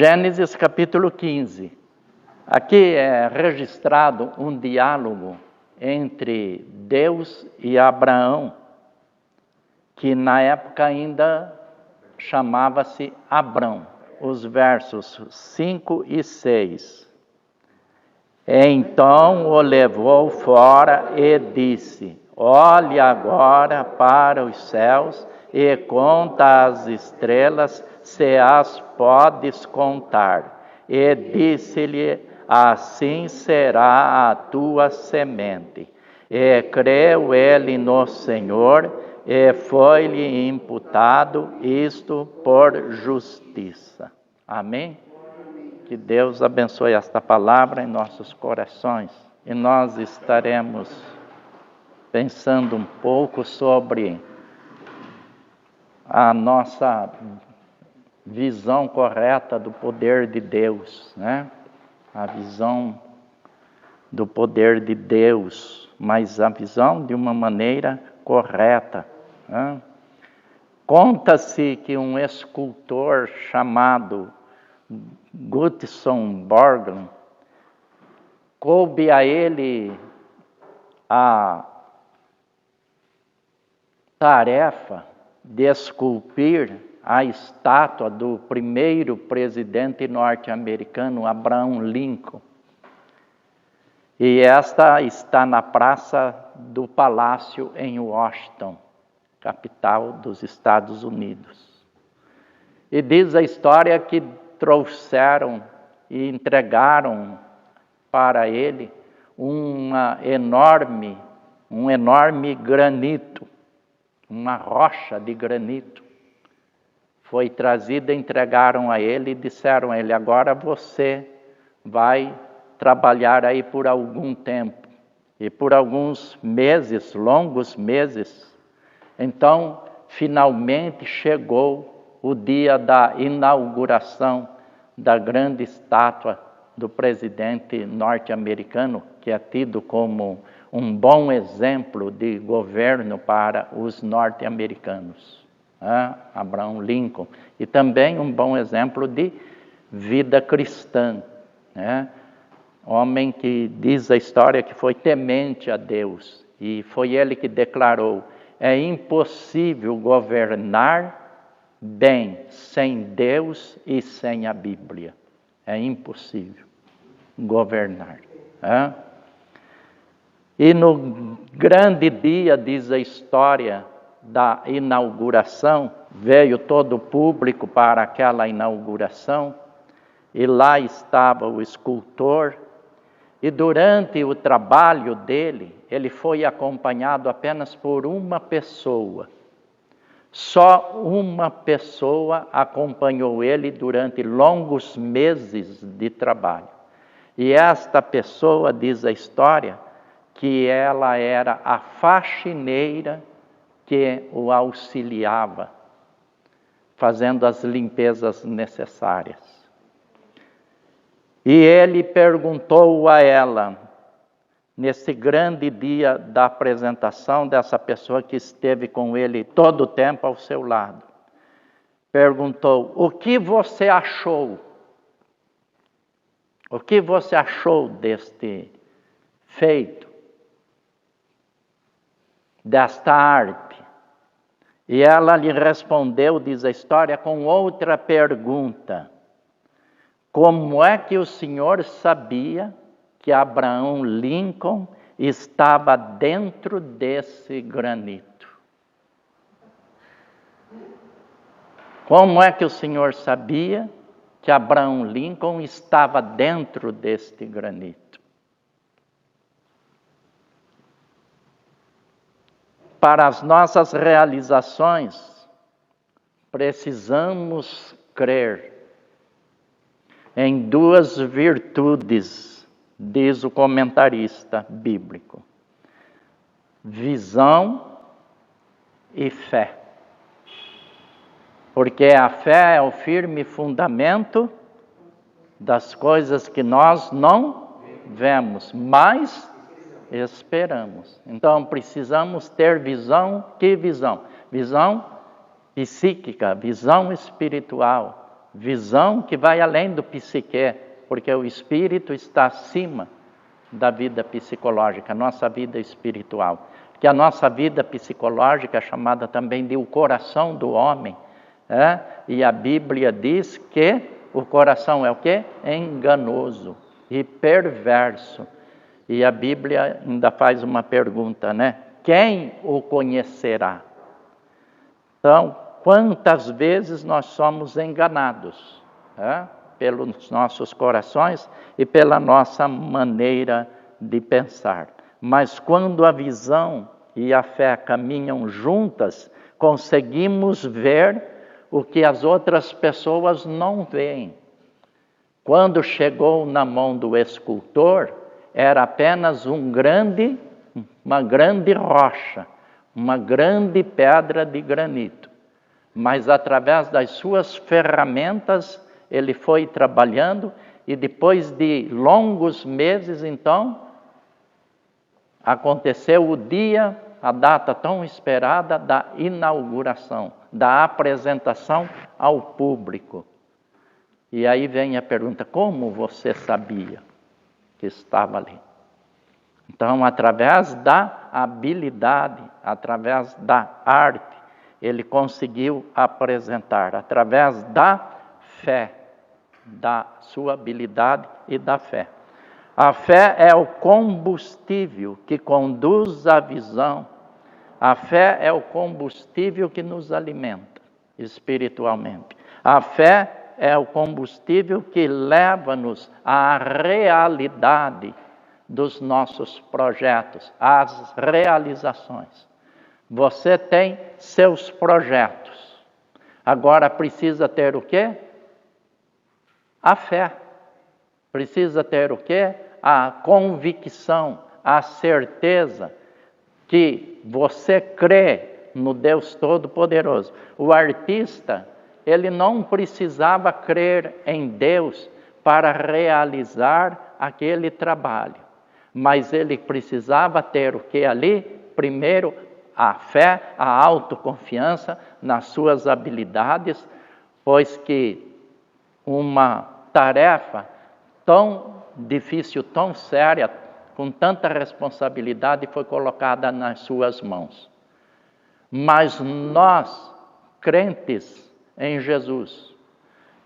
Gênesis capítulo 15. Aqui é registrado um diálogo entre Deus e Abraão, que na época ainda chamava-se Abrão. Os versos 5 e 6. Então o levou fora e disse: olhe agora para os céus e conta as estrelas, se as podes contar. E disse-lhe: assim será a tua semente. E creu ele no Senhor, e foi-lhe imputado isto por justiça. Amém? Que Deus abençoe esta palavra em nossos corações. E nós estaremos pensando um pouco sobre a nossa visão correta do poder de Deus, né? A visão do poder de Deus, mas a visão de uma maneira correta, né? Conta-se que um escultor chamado Gutzon Borglum, coube a ele a tarefa de esculpir a estátua do primeiro presidente norte-americano, Abraham Lincoln. E esta está na Praça do Palácio em Washington, capital dos Estados Unidos. E diz a história que trouxeram e entregaram para ele um enorme granito, uma rocha de granito. Foi trazida, entregaram a ele e disseram a ele: agora você vai trabalhar aí por algum tempo. E por alguns meses, longos meses, então finalmente chegou o dia da inauguração da grande estátua do presidente norte-americano, que é tido como um bom exemplo de governo para os norte-americanos, Abraham Lincoln, e também um bom exemplo de vida cristã, né? Homem que diz a história que foi temente a Deus, e foi ele que declarou: é impossível governar bem sem Deus e sem a Bíblia. É impossível governar. E no grande dia, diz a história, da inauguração, veio todo o público para aquela inauguração, e lá estava o escultor, e durante o trabalho dele, ele foi acompanhado apenas por uma pessoa. Só uma pessoa acompanhou ele durante longos meses de trabalho. E esta pessoa, diz a história, que ela era a faxineira que o auxiliava, fazendo as limpezas necessárias. E ele perguntou a ela, nesse grande dia da apresentação dessa pessoa que esteve com ele todo o tempo ao seu lado, perguntou: o que você achou? O que você achou deste feito, desta arte? E ela lhe respondeu, diz a história, com outra pergunta: como é que o senhor sabia que Abraham Lincoln estava dentro desse granito? Como é que o senhor sabia que Abraham Lincoln estava dentro deste granito? Para as nossas realizações, precisamos crer em duas virtudes, diz o comentarista bíblico: visão e fé. Porque a fé é o firme fundamento das coisas que nós não vemos, mas esperamos. Então precisamos ter visão. Que visão? Visão psíquica, visão espiritual, visão que vai além do psique, porque o espírito está acima da vida psicológica, a nossa vida espiritual. Que a nossa vida psicológica é chamada também de o coração do homem, e a Bíblia diz que o coração é o quê? Enganoso e perverso. E a Bíblia ainda faz uma pergunta, né? Quem o conhecerá? Então, quantas vezes nós somos enganados, pelos nossos corações e pela nossa maneira de pensar. Mas quando a visão e a fé caminham juntas, conseguimos ver o que as outras pessoas não veem. Quando chegou na mão do escultor, era apenas uma grande rocha, uma grande pedra de granito. Mas através das suas ferramentas, ele foi trabalhando e depois de longos meses, então, aconteceu o dia, a data tão esperada da inauguração, da apresentação ao público. E aí vem a pergunta, como você sabia que estava ali? Então, através da habilidade, através da arte, ele conseguiu apresentar, através da fé, da sua habilidade e da fé. A fé é o combustível que conduz à visão. A fé é o combustível que nos alimenta espiritualmente. A fé é o combustível que leva-nos à realidade dos nossos projetos, às realizações. Você tem seus projetos. Agora precisa ter o quê? A fé. Precisa ter o quê? A convicção, a certeza que você crê no Deus Todo-Poderoso. O artista, ele não precisava crer em Deus para realizar aquele trabalho. Mas ele precisava ter o que ali? Primeiro, a fé, a autoconfiança nas suas habilidades, pois que uma tarefa tão difícil, tão séria, com tanta responsabilidade, foi colocada nas suas mãos. Mas nós, crentes em Jesus,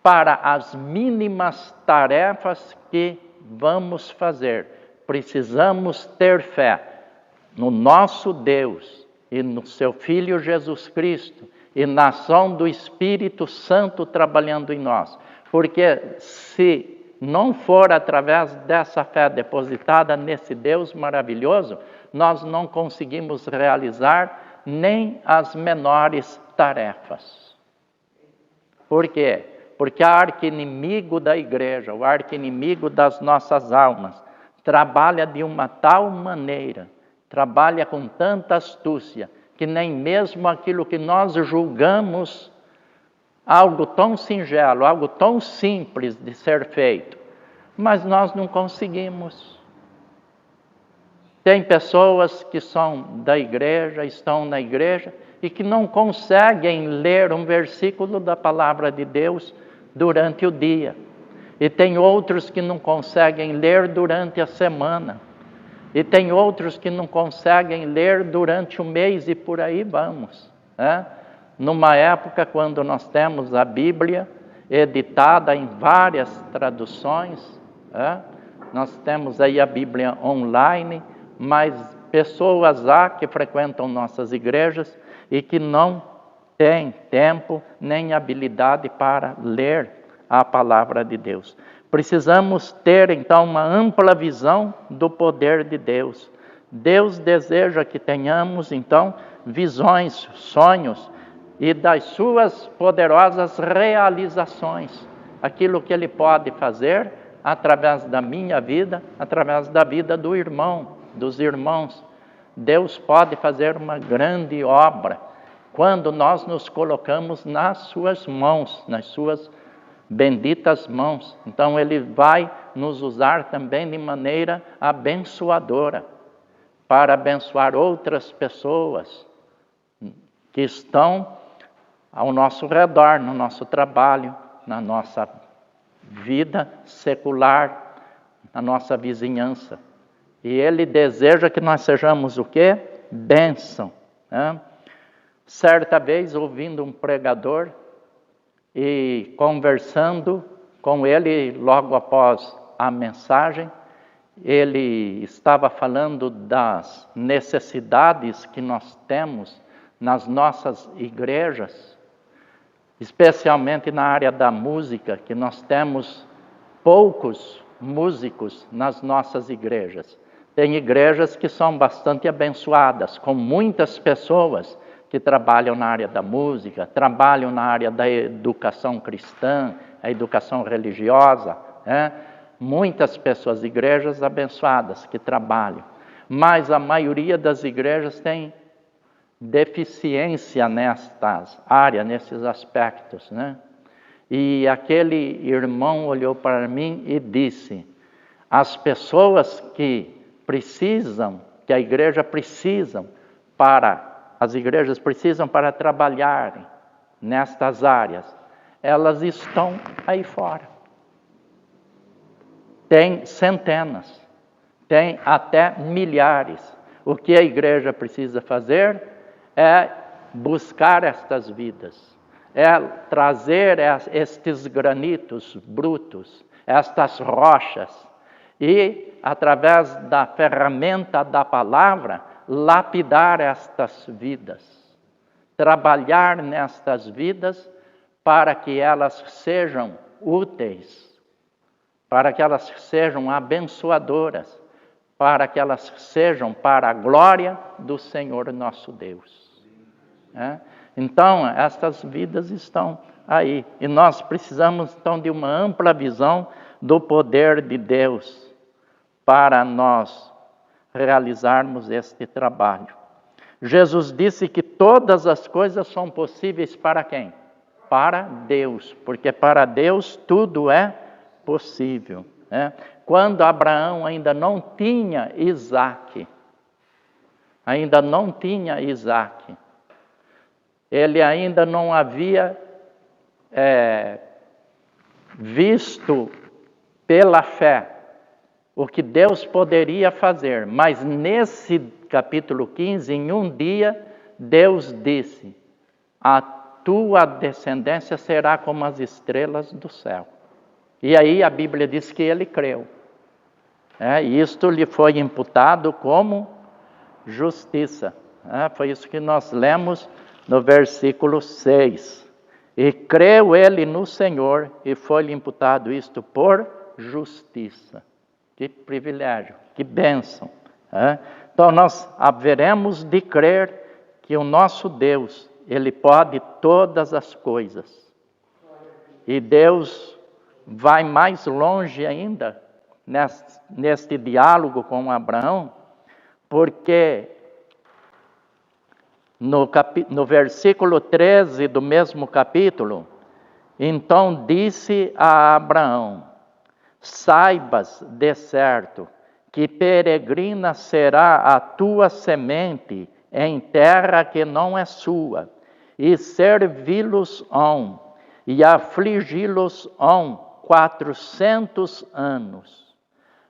para as mínimas tarefas que vamos fazer, precisamos ter fé no nosso Deus e no seu Filho Jesus Cristo e na ação do Espírito Santo trabalhando em nós. Porque se não for através dessa fé depositada nesse Deus maravilhoso, nós não conseguimos realizar nem as menores tarefas. Por quê? Porque o arqui-inimigo da igreja, o arqui-inimigo das nossas almas, trabalha de uma tal maneira, trabalha com tanta astúcia, que nem mesmo aquilo que nós julgamos algo tão singelo, algo tão simples de ser feito, mas nós não conseguimos. Tem pessoas que são da igreja, estão na igreja, e que não conseguem ler um versículo da palavra de Deus durante o dia. E tem outros que não conseguem ler durante a semana. E tem outros que não conseguem ler durante o mês e por aí vamos. Numa época quando nós temos a Bíblia editada em várias traduções, nós temos aí a Bíblia online, mas pessoas há que frequentam nossas igrejas e que não têm tempo nem habilidade para ler a palavra de Deus. Precisamos ter, então, uma ampla visão do poder de Deus. Deus deseja que tenhamos, então, visões, sonhos e das suas poderosas realizações. Aquilo que Ele pode fazer através da minha vida, através da vida do irmão, dos irmãos. Deus pode fazer uma grande obra quando nós nos colocamos nas suas mãos, nas suas benditas mãos. Então Ele vai nos usar também de maneira abençoadora, para abençoar outras pessoas que estão ao nosso redor, no nosso trabalho, na nossa vida secular, na nossa vizinhança. E Ele deseja que nós sejamos o quê? Bênção. Né? Certa vez, ouvindo um pregador e conversando com ele logo após a mensagem, ele estava falando das necessidades que nós temos nas nossas igrejas, especialmente na área da música, que nós temos poucos músicos nas nossas igrejas. Tem igrejas que são bastante abençoadas, com muitas pessoas que trabalham na área da música, trabalham na área da educação cristã, a educação religiosa, né? Muitas pessoas, igrejas abençoadas que trabalham. Mas a maioria das igrejas tem deficiência nestas áreas, nesses aspectos, né? E aquele irmão olhou para mim e disse: as pessoas que precisam, que a igreja precisam as igrejas precisam para trabalharem nestas áreas, elas estão aí fora. Tem centenas, tem até milhares. O que a igreja precisa fazer é buscar estas vidas, é trazer estes granitos brutos, estas rochas, e, através da ferramenta da palavra, lapidar estas vidas, trabalhar nestas vidas para que elas sejam úteis, para que elas sejam abençoadoras, para que elas sejam para a glória do Senhor nosso Deus. Então, estas vidas estão aí, e nós precisamos então de uma ampla visão do poder de Deus para nós realizarmos este trabalho. Jesus disse que todas as coisas são possíveis para quem? Para Deus, porque para Deus tudo é possível. Né? Quando Abraão ainda não tinha Isaque, ele ainda não havia visto pela fé o que Deus poderia fazer, mas nesse capítulo 15, em um dia, Deus disse: a tua descendência será como as estrelas do céu. E aí a Bíblia diz que ele creu. E isto lhe foi imputado como justiça. Foi isso que nós lemos no versículo 6. E creu ele no Senhor, e foi-lhe imputado isto por justiça. Que privilégio, que bênção. Então nós haveremos de crer que o nosso Deus, Ele pode todas as coisas. E Deus vai mais longe ainda neste diálogo com Abraão, porque no versículo 13 do mesmo capítulo, então disse a Abraão: saibas de certo que peregrina será a tua semente em terra que não é sua, e servi-los-ão, e afligi-los-ão 400 anos.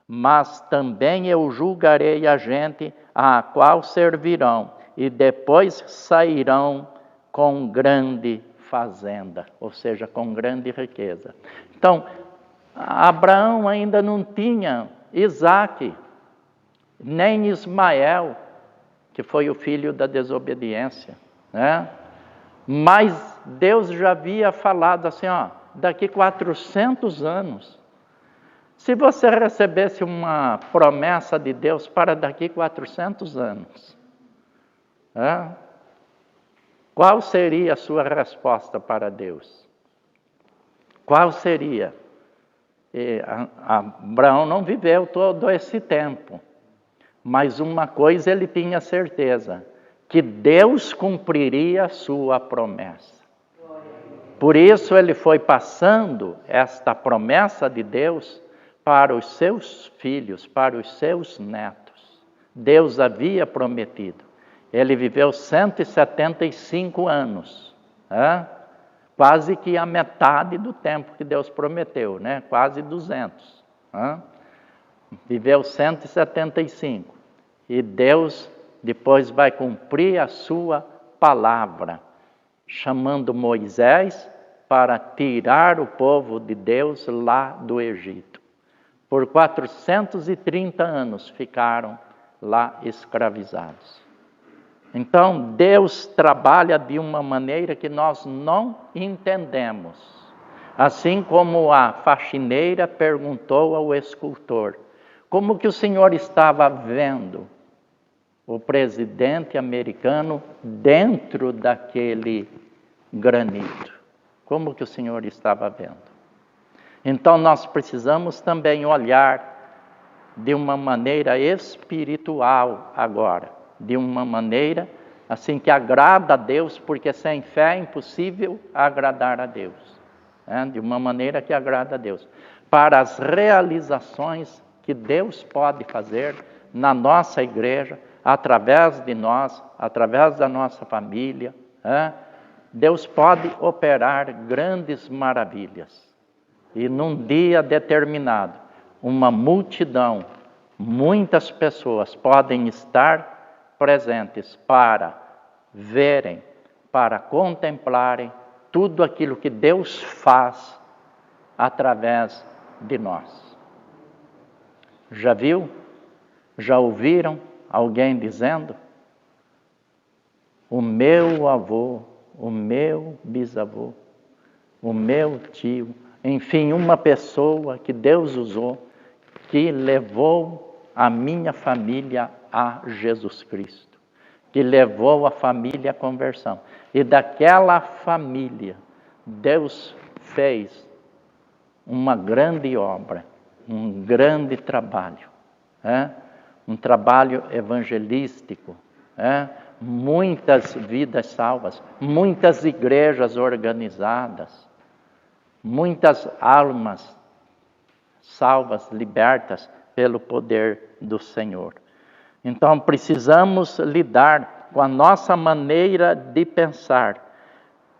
Mas também eu julgarei a gente a qual servirão, e depois sairão com grande fazenda, ou seja, com grande riqueza. Então, Abraão ainda não tinha Isaque, nem Ismael, que foi o filho da desobediência, né? Mas Deus já havia falado assim, daqui 400 anos, se você recebesse uma promessa de Deus para daqui 400 anos, qual seria a sua resposta para Deus? Qual seria? Abraão não viveu todo esse tempo, mas uma coisa ele tinha certeza, que Deus cumpriria a sua promessa. Por isso ele foi passando esta promessa de Deus para os seus filhos, para os seus netos. Deus havia prometido. Ele viveu 175 anos, quase que a metade do tempo que Deus prometeu, né? Quase 200. Viveu 175. E Deus depois vai cumprir a sua palavra, chamando Moisés para tirar o povo de Deus lá do Egito. Por 430 anos ficaram lá escravizados. Então, Deus trabalha de uma maneira que nós não entendemos. Assim como a faxineira perguntou ao escultor, como que o senhor estava vendo o presidente americano dentro daquele granito? Como que o senhor estava vendo? Então, nós precisamos também olhar de uma maneira espiritual agora, de uma maneira assim que agrada a Deus, porque sem fé é impossível agradar a Deus, né? De uma maneira que agrada a Deus, para as realizações que Deus pode fazer na nossa igreja, através de nós, através da nossa família, né? Deus pode operar grandes maravilhas. E num dia determinado, uma multidão, muitas pessoas podem estar presentes para verem, para contemplarem tudo aquilo que Deus faz através de nós. Já viu? Já ouviram alguém dizendo? O meu avô, o meu bisavô, o meu tio, enfim, uma pessoa que Deus usou, que levou a minha família a Jesus Cristo, que levou a família à conversão. E daquela família, Deus fez uma grande obra, um grande trabalho, um trabalho evangelístico, muitas vidas salvas, muitas igrejas organizadas, muitas almas salvas, libertas pelo poder do Senhor. Então precisamos lidar com a nossa maneira de pensar.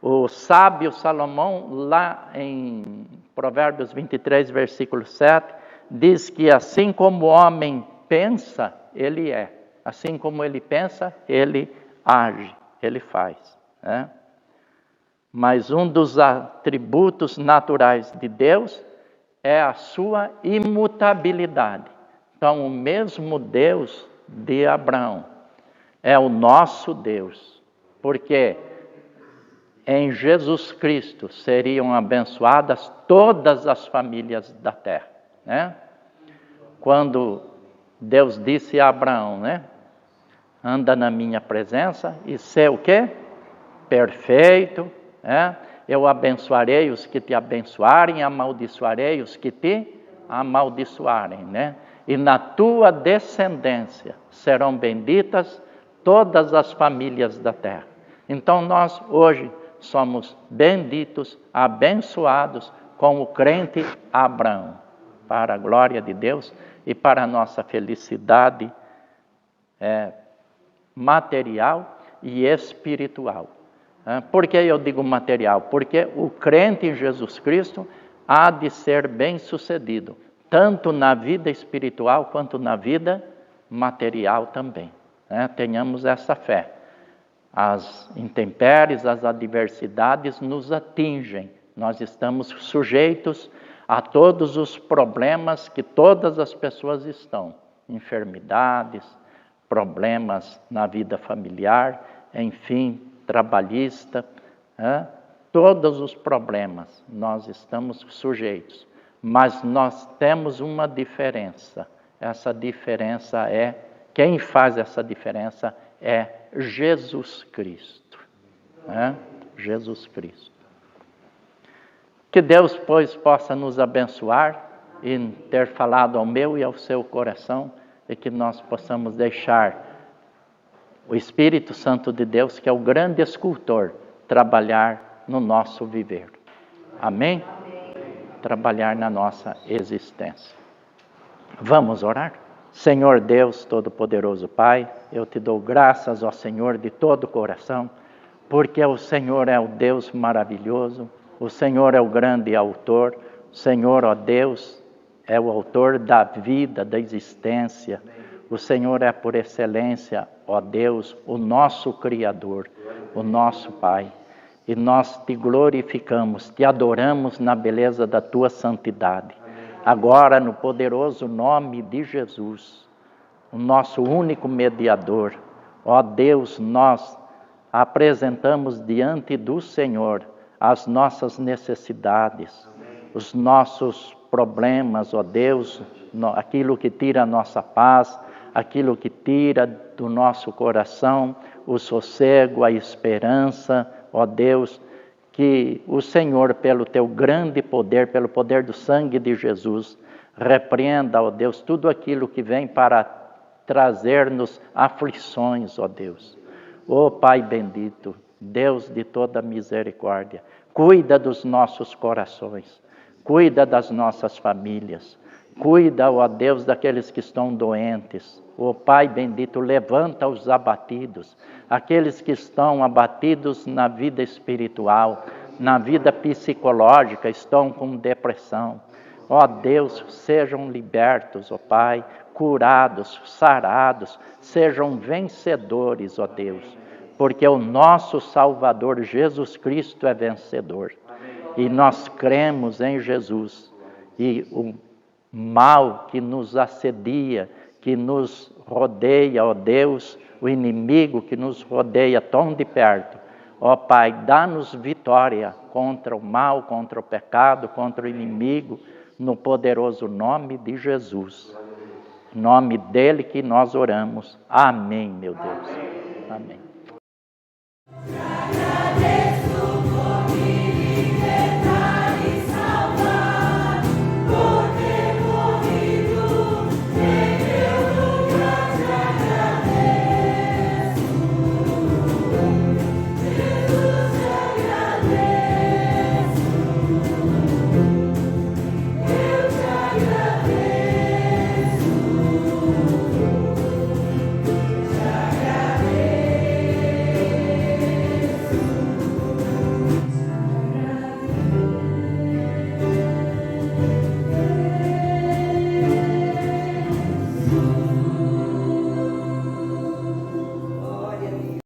O sábio Salomão, lá em Provérbios 23, versículo 7, diz que assim como o homem pensa, ele é. Assim como ele pensa, ele age, ele faz, né? Mas um dos atributos naturais de Deus é a sua imutabilidade. Então, o mesmo Deus de Abraão é o nosso Deus, porque em Jesus Cristo seriam abençoadas todas as famílias da terra, né? Quando Deus disse a Abraão, né? Anda na minha presença e ser o quê? Perfeito, né? Eu abençoarei os que te abençoarem, amaldiçoarei os que te amaldiçoarem, né? E na tua descendência serão benditas todas as famílias da terra. Então nós hoje somos benditos, abençoados com o crente Abraão, para a glória de Deus e para a nossa felicidade material e espiritual. Por que eu digo material? Porque o crente em Jesus Cristo há de ser bem-sucedido, tanto na vida espiritual quanto na vida material também, né? Tenhamos essa fé. As intempéries, as adversidades nos atingem. Nós estamos sujeitos a todos os problemas que todas as pessoas estão. Enfermidades, problemas na vida familiar, enfim, trabalhista, todos os problemas nós estamos sujeitos. Mas nós temos uma diferença. Essa diferença quem faz essa diferença é Jesus Cristo. Jesus Cristo. Que Deus, pois, possa nos abençoar e ter falado ao meu e ao seu coração, e que nós possamos deixar o Espírito Santo de Deus, que é o grande escultor, trabalhar no nosso viver. Amém? Trabalhar na nossa existência. Vamos orar? Senhor Deus Todo-Poderoso Pai, eu te dou graças, ó Senhor, de todo o coração, porque o Senhor é o Deus maravilhoso, o Senhor é o grande autor, o Senhor, ó Deus, é o autor da vida, da existência. O Senhor é por excelência, ó Deus, o nosso Criador, o nosso Pai. E nós te glorificamos, te adoramos na beleza da tua santidade. Agora, no poderoso nome de Jesus, o nosso único mediador, ó Deus, nós apresentamos diante do Senhor as nossas necessidades, os nossos problemas, ó Deus, aquilo que tira a nossa paz, aquilo que tira do nosso coração o sossego, a esperança, ó Deus, que o Senhor, pelo teu grande poder, pelo poder do sangue de Jesus, repreenda, ó Deus, tudo aquilo que vem para trazer-nos aflições, ó Deus. Ó Pai bendito, Deus de toda misericórdia, cuida dos nossos corações, cuida das nossas famílias, cuida, ó Deus, daqueles que estão doentes. Ó Pai bendito, levanta os abatidos, aqueles que estão abatidos na vida espiritual, na vida psicológica, estão com depressão. Ó Deus, sejam libertos, ó Pai, curados, sarados, sejam vencedores, ó Deus, porque o nosso Salvador Jesus Cristo é vencedor. E nós cremos em Jesus. E o mal que nos assedia, que nos rodeia, ó Deus, o inimigo que nos rodeia tão de perto, ó Pai, dá-nos vitória contra o mal, contra o pecado, contra o inimigo, no poderoso nome de Jesus. Em nome dele que nós oramos. Amém, meu Deus. Amém.